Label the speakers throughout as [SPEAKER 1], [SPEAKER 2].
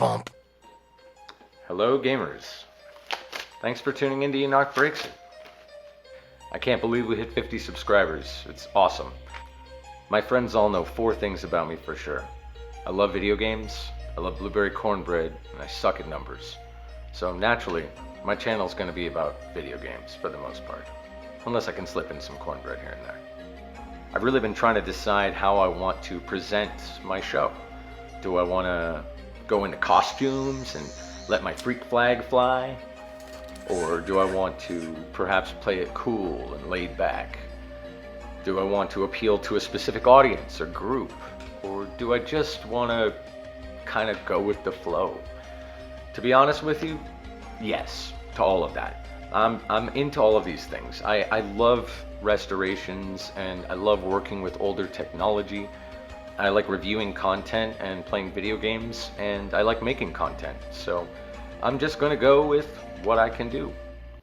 [SPEAKER 1] bump.
[SPEAKER 2] Hello gamers. Thanks for tuning in to Enoch Breaks It. I can't believe we hit 50 subscribers. It's awesome. My friends all know 4 things about me for sure. I love video games, I love blueberry cornbread, and I suck at numbers. So naturally, my channel's going to be about video games for the most part. Unless I can slip in some cornbread here and there. I've really been trying to decide how I want to present my show. Do I want to go into costumes and let my freak flag fly? Or do I want to perhaps play it cool and laid back? Do I want to appeal to a specific audience or group? Or do I just want to kind of go with the flow? To be honest with you, yes, to all of that. I'm into all of these things. I love restorations and I love working with older technology. I like reviewing content and playing video games, and I like making content. So I'm just gonna go with what I can do.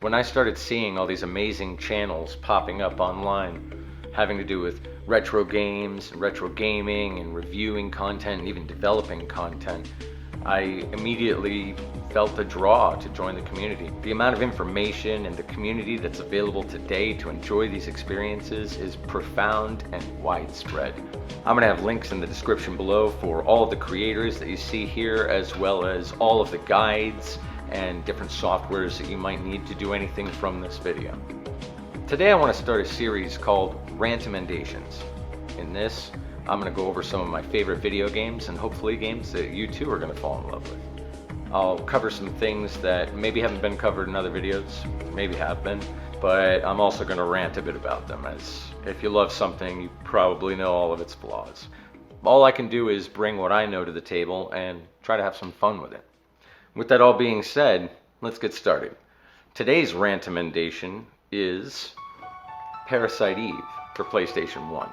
[SPEAKER 2] When I started seeing all these amazing channels popping up online having to do with retro games and retro gaming and reviewing content and even developing content, I immediately felt a draw to join the community. The amount of information and the community that's available today to enjoy these experiences is profound and widespread. I'm going to have links in the description below for all of the creators that you see here, as well as all of the guides and different softwares that you might need to do anything from this video. Today I want to start a series called Rantommendations. In this, I'm going to go over some of my favorite video games and hopefully games that you too are going to fall in love with. I'll cover some things that maybe haven't been covered in other videos, maybe have been, but I'm also going to rant a bit about them, as if you love something, you probably know all of its flaws. All I can do is bring what I know to the table and try to have some fun with it. With that all being said, let's get started. Today's rantommendation is Parasite Eve for PlayStation 1.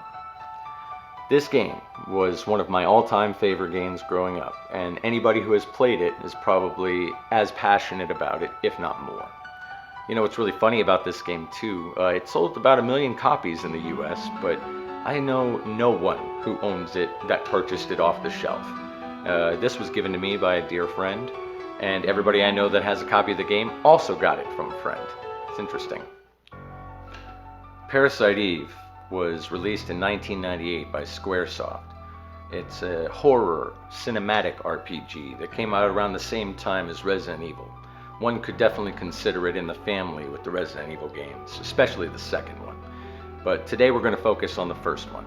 [SPEAKER 2] This game was one of my all-time favorite games growing up, and anybody who has played it is probably as passionate about it, if not more. You know what's really funny about this game too, it sold about 1 million copies in the US, but I know no one who owns it that purchased it off the shelf. This was given to me by a dear friend, and everybody I know that has a copy of the game also got it from a friend. It's interesting. Parasite Eve was released in 1998 by Squaresoft. It's a horror cinematic RPG that came out around the same time as Resident Evil. One could definitely consider it in the family with the Resident Evil games, especially the second one. But today we're going to focus on the first one.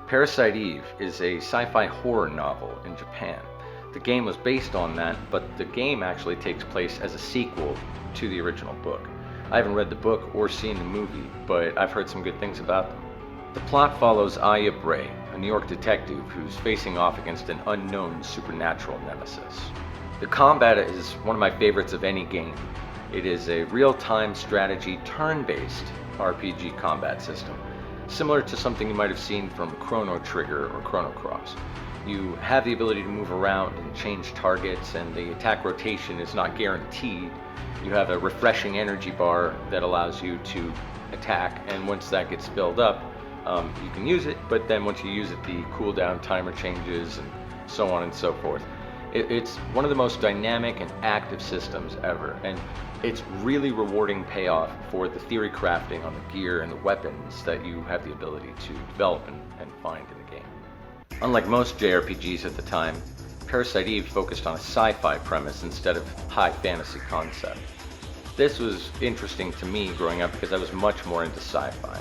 [SPEAKER 2] Parasite Eve is a sci-fi horror novel in Japan. The game was based on that, but the game actually takes place as a sequel to the original book. I haven't read the book or seen the movie, but I've heard some good things about them. The plot follows Aya Bray, a New York detective who's facing off against an unknown supernatural nemesis. The combat is one of my favorites of any game. It is a real-time strategy turn-based RPG combat system, similar to something you might have seen from Chrono Trigger or Chrono Cross. You have the ability to move around and change targets, and the attack rotation is not guaranteed. You have a refreshing energy bar that allows you to attack, and once that gets filled up, you can use it, but then once you use it, the cooldown timer changes and so on and so forth. It's one of the most dynamic and active systems ever, and it's really rewarding payoff for the theory crafting on the gear and the weapons that you have the ability to develop and find in the game. Unlike most JRPGs at the time, Parasite Eve focused on a sci-fi premise instead of high fantasy concept. This was interesting to me growing up because I was much more into sci-fi.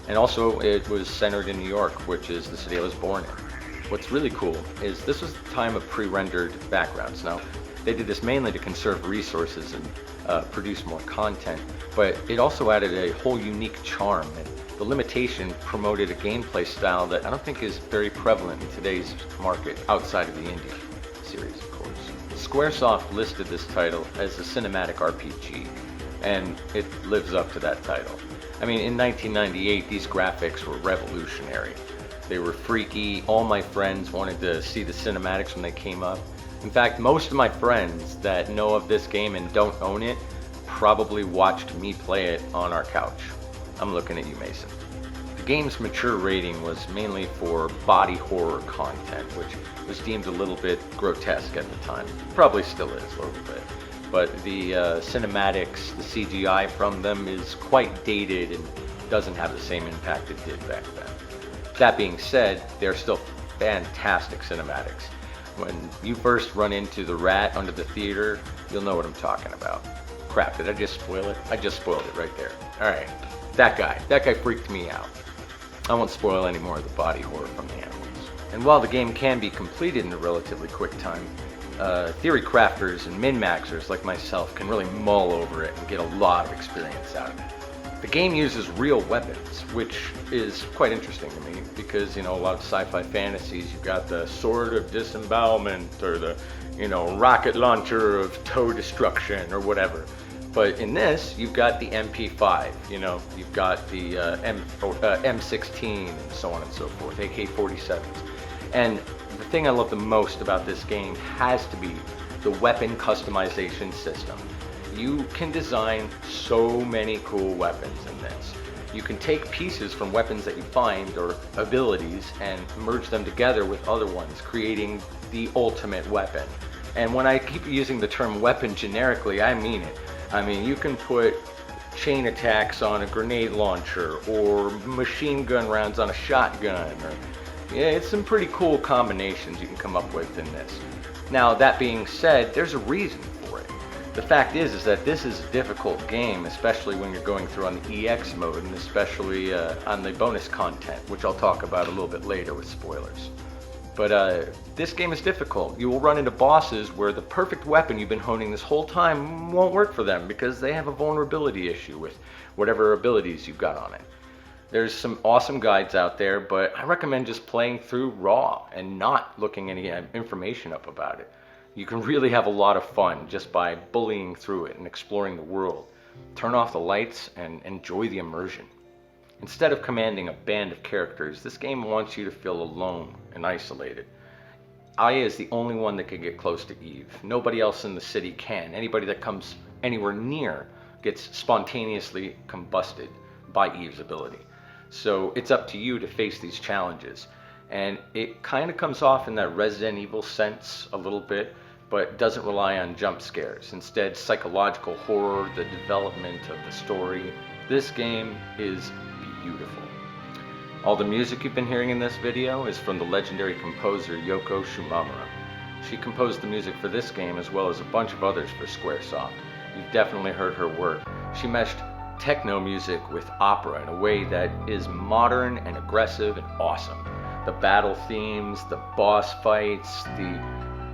[SPEAKER 2] And also it was centered in New York, which is the city I was born in. What's really cool is this was the time of pre-rendered backgrounds. Now, they did this mainly to conserve resources and produce more content, but it also added a whole unique charm, and the limitation promoted a gameplay style that I don't think is very prevalent in today's market outside of the indie series, of course. Squaresoft listed this title as a cinematic RPG, and it lives up to that title. I mean, in 1998, these graphics were revolutionary. They were freaky. All my friends wanted to see the cinematics when they came up. In fact, most of my friends that know of this game and don't own it probably watched me play it on our couch. I'm looking at you, Mason. The game's mature rating was mainly for body horror content, which was deemed a little bit grotesque at the time. Probably still is a little bit. But the cinematics, the CGI from them is quite dated and doesn't have the same impact it did back then. That being said, they're still fantastic cinematics. When you first run into the rat under the theater, you'll know what I'm talking about. Crap, did I just spoil it? I just spoiled it right there. Alright, that guy freaked me out. I won't spoil any more of the body horror from the animals. And while the game can be completed in a relatively quick time, theory crafters and min-maxers like myself can really mull over it and get a lot of experience out of it. The game uses real weapons, which is quite interesting to me because, a lot of sci-fi fantasies, you've got the sword of disembowelment or the, rocket launcher of toe destruction or whatever. But in this, you've got the MP5, you've got the M16 and so on and so forth, AK-47s. And the thing I love the most about this game has to be the weapon customization system. You can design so many cool weapons in this. You can take pieces from weapons that you find or abilities and merge them together with other ones, creating the ultimate weapon. And when I keep using the term weapon generically, I mean it. I mean, you can put chain attacks on a grenade launcher or machine gun rounds on a shotgun. It's some pretty cool combinations you can come up with in this. Now, that being said, there's a reason for it. The fact is that this is a difficult game, especially when you're going through on the EX mode and especially on the bonus content, which I'll talk about a little bit later with spoilers. But this game is difficult. You will run into bosses where the perfect weapon you've been honing this whole time won't work for them because they have a vulnerability issue with whatever abilities you've got on it. There's some awesome guides out there, but I recommend just playing through raw and not looking any information up about it. You can really have a lot of fun just by bullying through it and exploring the world. Turn off the lights and enjoy the immersion. Instead of commanding a band of characters, this game wants you to feel alone and isolated. Aya is the only one that can get close to Eve. Nobody else in the city can. Anybody that comes anywhere near gets spontaneously combusted by Eve's ability. So it's up to you to face these challenges. And it kind of comes off in that Resident Evil sense a little bit, but doesn't rely on jump scares. Instead, psychological horror, the development of the story. This game is beautiful. All the music you've been hearing in this video is from the legendary composer Yoko Shimamura. She composed the music for this game as well as a bunch of others for Squaresoft. You've definitely heard her work. She meshed techno music with opera in a way that is modern and aggressive and awesome. The battle themes, the boss fights, the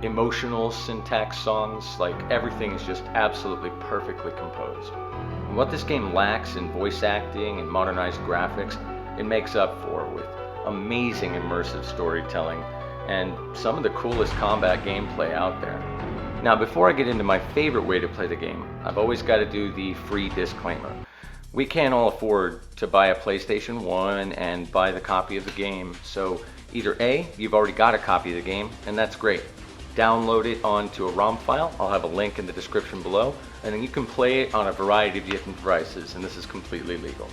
[SPEAKER 2] emotional syntax songs, like everything is just absolutely perfectly composed. And what this game lacks in voice acting and modernized graphics, it makes up for with amazing immersive storytelling and some of the coolest combat gameplay out there. Now, before I get into my favorite way to play the game, I've always got to do the free disclaimer. We can't all afford to buy a PlayStation 1 and buy the copy of the game, so either A, you've already got a copy of the game, and that's great. Download it onto a ROM file. I'll have a link in the description below, and then you can play it on a variety of different devices, and this is completely legal.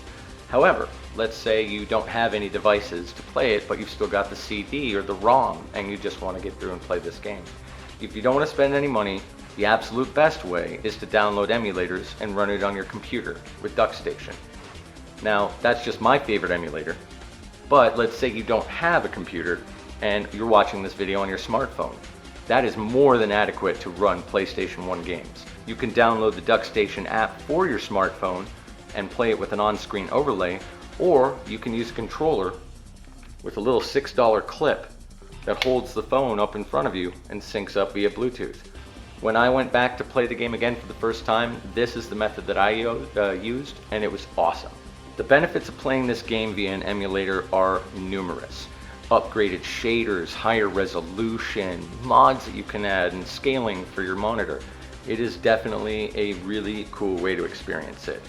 [SPEAKER 2] However, let's say you don't have any devices to play it, but you've still got the CD or the ROM, and you just want to get through and play this game. If you don't want to spend any money, the absolute best way is to download emulators and run it on your computer with DuckStation. Now, that's just my favorite emulator, but let's say you don't have a computer and you're watching this video on your smartphone. That is more than adequate to run PlayStation 1 games. You can download the DuckStation app for your smartphone and play it with an on-screen overlay, or you can use a controller with a little $6 clip that holds the phone up in front of you and syncs up via Bluetooth. When I went back to play the game again for the first time, this is the method that I used, and it was awesome. The benefits of playing this game via an emulator are numerous. Upgraded shaders, higher resolution, mods that you can add, and scaling for your monitor. It is definitely a really cool way to experience it.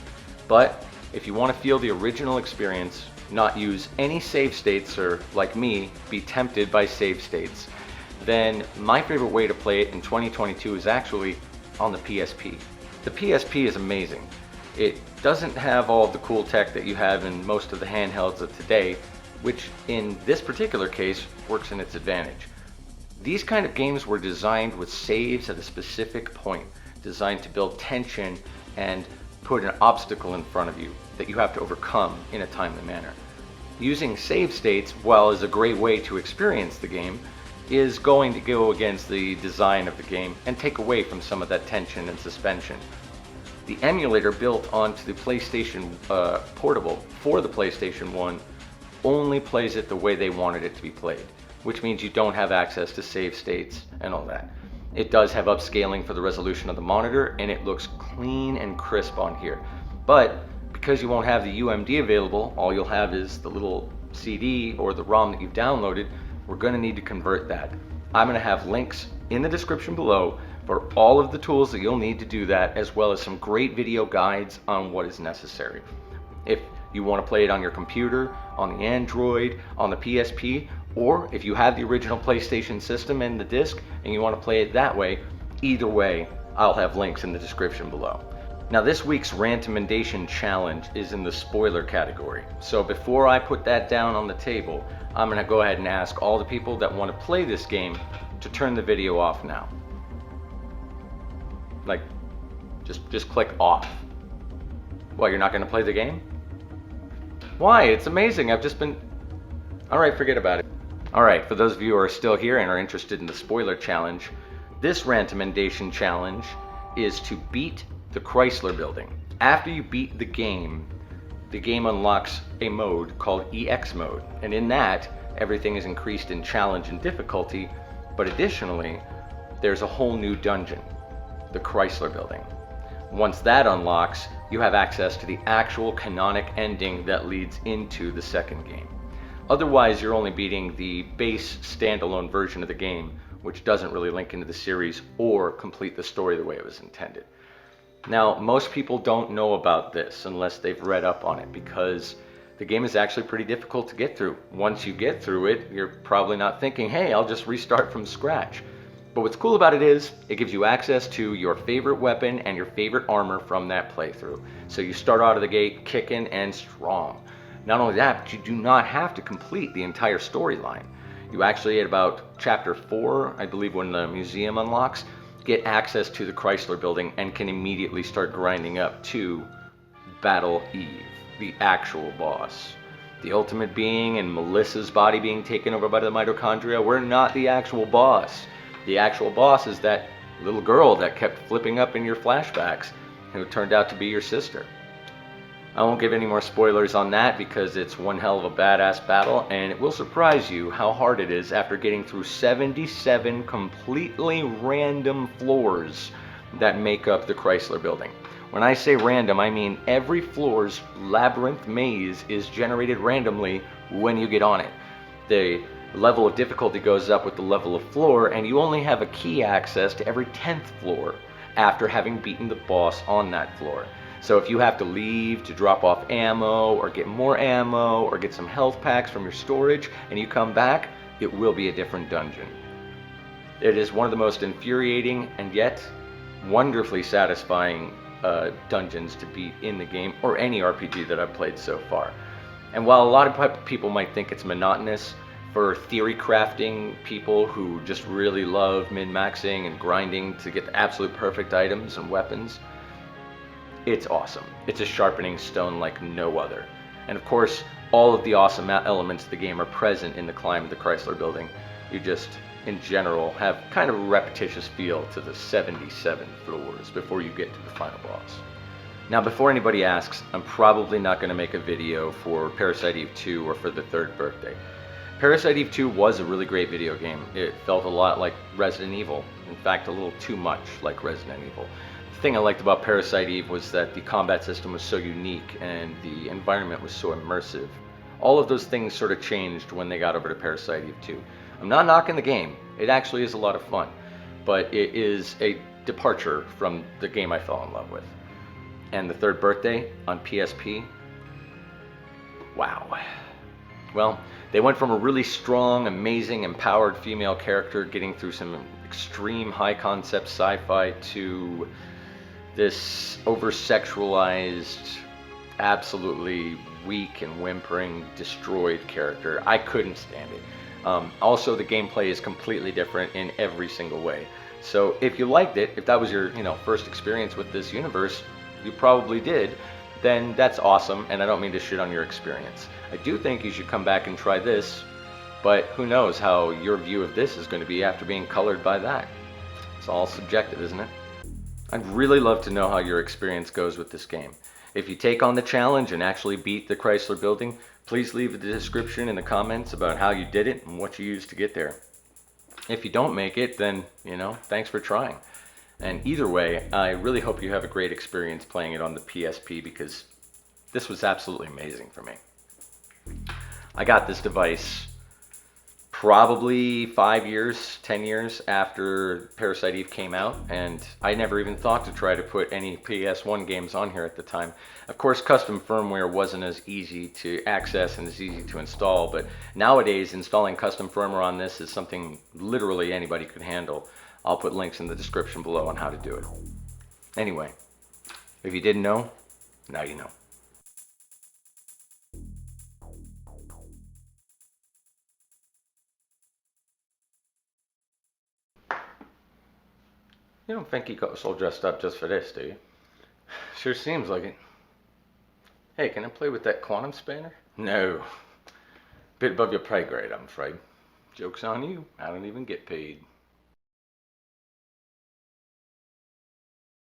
[SPEAKER 2] But if you want to feel the original experience, not use any save states, or like me, be tempted by save states, then my favorite way to play it in 2022 is actually on the PSP. The PSP is amazing. It doesn't have all of the cool tech that you have in most of the handhelds of today, which in this particular case works in its advantage. These kind of games were designed with saves at a specific point, designed to build tension and put an obstacle in front of you that you have to overcome in a timely manner. Using save states, while is a great way to experience the game, is going to go against the design of the game and take away from some of that tension and suspension. The emulator built onto the PlayStation Portable for the PlayStation 1 only plays it the way they wanted it to be played, which means you don't have access to save states and all that. It does have upscaling for the resolution of the monitor, and it looks clean and crisp on here. But because you won't have the UMD available, all you'll have is the little CD or the ROM that you've downloaded. We're going to need to convert that. I'm going to have links in the description below for all of the tools that you'll need to do that, as well as some great video guides on what is necessary. If you want to play it on your computer, on the Android, on the PSP, or if you have the original PlayStation system and the disc and you want to play it that way, either way, I'll have links in the description below. Now, this week's Rantommendation challenge is in the spoiler category. So before I put that down on the table, I'm going to go ahead and ask all the people that want to play this game to turn the video off now. Like, just click off. Well, you're not going to play the game? Why? It's amazing. I've just been... Alright, forget about it. Alright, for those of you who are still here and are interested in the spoiler challenge, this Rantommendation challenge is to beat the Chrysler Building. After you beat the game unlocks a mode called EX mode, and in that, everything is increased in challenge and difficulty, but additionally, there's a whole new dungeon, the Chrysler Building. Once that unlocks, you have access to the actual canonic ending that leads into the second game. Otherwise, you're only beating the base standalone version of the game, which doesn't really link into the series or complete the story the way it was intended. Now, most people don't know about this unless they've read up on it, because the game is actually pretty difficult to get through. Once you get through it, you're probably not thinking, hey, I'll just restart from scratch. But what's cool about it is, it gives you access to your favorite weapon and your favorite armor from that playthrough. So you start out of the gate kicking and strong. Not only that, but you do not have to complete the entire storyline. You actually, at about chapter 4, I believe, when the museum unlocks, get access to the Chrysler Building and can immediately start grinding up to battle Eve, the actual boss. The ultimate being and Melissa's body being taken over by the mitochondria were not the actual boss. The actual boss is that little girl that kept flipping up in your flashbacks, who turned out to be your sister. I won't give any more spoilers on that because it's one hell of a badass battle, and it will surprise you how hard it is after getting through 77 completely random floors that make up the Chrysler Building. When I say random, I mean every floor's labyrinth maze is generated randomly when you get on it. The level of difficulty goes up with the level of floor, and you only have a key access to every 10th floor after having beaten the boss on that floor. So if you have to leave to drop off ammo or get more ammo or get some health packs from your storage and you come back, it will be a different dungeon. It is one of the most infuriating and yet wonderfully satisfying dungeons to beat in the game, or any RPG that I've played so far. And while a lot of people might think it's monotonous, for theory crafting people who just really love min-maxing and grinding to get the absolute perfect items and weapons, it's awesome. It's a sharpening stone like no other. And of course, all of the awesome elements of the game are present in the climb of the Chrysler Building. You just, in general, have kind of a repetitious feel to the 77 floors before you get to the final boss. Now, before anybody asks, I'm probably not going to make a video for Parasite Eve 2 or for the third birthday. Parasite Eve 2 was a really great video game. It felt a lot like Resident Evil. In fact, a little too much like Resident Evil. The thing I liked about Parasite Eve was that the combat system was so unique and the environment was so immersive. All of those things sort of changed when they got over to Parasite Eve 2. I'm not knocking the game. It actually is a lot of fun. But it is a departure from the game I fell in love with. And the third birthday on PSP, wow. Well, they went from a really strong, amazing, empowered female character getting through some extreme high-concept sci-fi to this over-sexualized absolutely weak and whimpering, destroyed character. I couldn't stand it. Also, the gameplay is completely different in every single way. So if you liked it, if that was your first experience with this universe, you probably did, then that's awesome, and I don't mean to shit on your experience. I do think you should come back and try this, but who knows how your view of this is going to be after being colored by that. It's all subjective, isn't it? I'd really love to know how your experience goes with this game. If you take on the challenge and actually beat the Chrysler Building, please leave a description in the comments about how you did it and what you used to get there. If you don't make it, then, thanks for trying. And either way, I really hope you have a great experience playing it on the PSP, because this was absolutely amazing for me. I got this device probably 5 years, 10 years after Parasite Eve came out, and I never even thought to try to put any PS1 games on here at the time. Of course, custom firmware wasn't as easy to access and as easy to install, but nowadays installing custom firmware on this is something literally anybody could handle. I'll put links in the description below on how to do it. Anyway, if you didn't know, now you know. You don't think he got so dressed up just for this, do you? Sure seems like it. Hey, can I play with that quantum spanner? No. Bit above your pay grade, I'm afraid. Joke's on you. I don't even get paid.